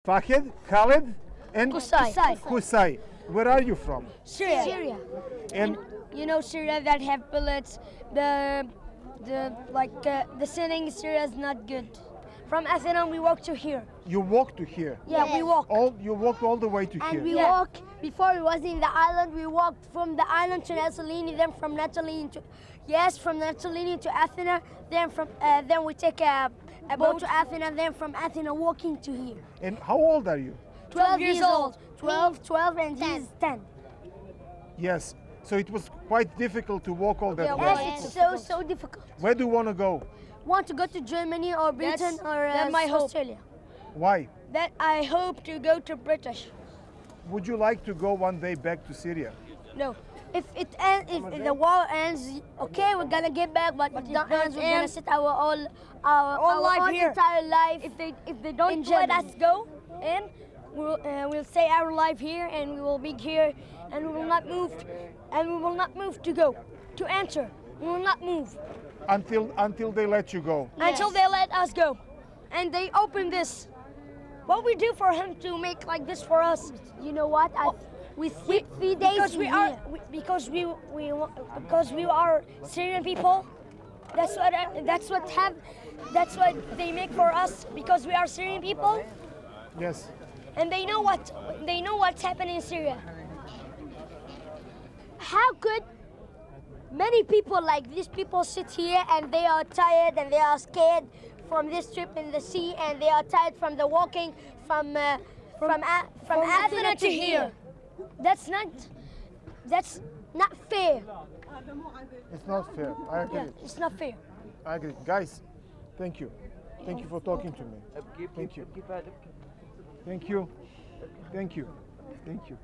Fahed, Khaleed, and Kusai. Kusai. Where are you from? Syria. And You know Syria that have bullets. The sitting in Syria is not good. From Athena we walk to here. you walk to here. Yeah, we walk. You walked all the way to And here. we Yeah. walk, before we was in the island, we walked from the island to Netolini, then from Netolini to, from Netolini to Athena, then we take a boat to Athena, then from Athena walking to here. And how old are you? 12 years old. 12, and he's 10. Yes. So it was quite difficult to walk all that Yeah, way. well, It's so difficult. Where do you want to go? Want to go to Germany or Britain That's or my hope. Australia? Why? That I hope to go to British. Would you like to go one day back to Syria? No. If the war ends, okay, we're gonna get back, but if it don't end, we're gonna sit our life whole here. entire life. If they don't In let Germany. us go, and we'll stay our life here, and we will be here, and we will not move, to go to enter. We will not move Until they let you go. until they let us go, and they open this. What we do for him to make like this for us? You know what? We sleep 3 days Because in we here. are because we are Syrian people. That's what they make for us because we are Syrian people, Yes. and they know what's happening in Syria. How could many people like these people sit here and they are tired and they are scared from this trip in the sea and they are tired from the walking from Athena to here? That's not fair. It's not fair. I agree. Yeah, it's not fair. I agree. Guys, thank you. Thank you for talking to me. Thank you. Thank you. Thank you. Thank you.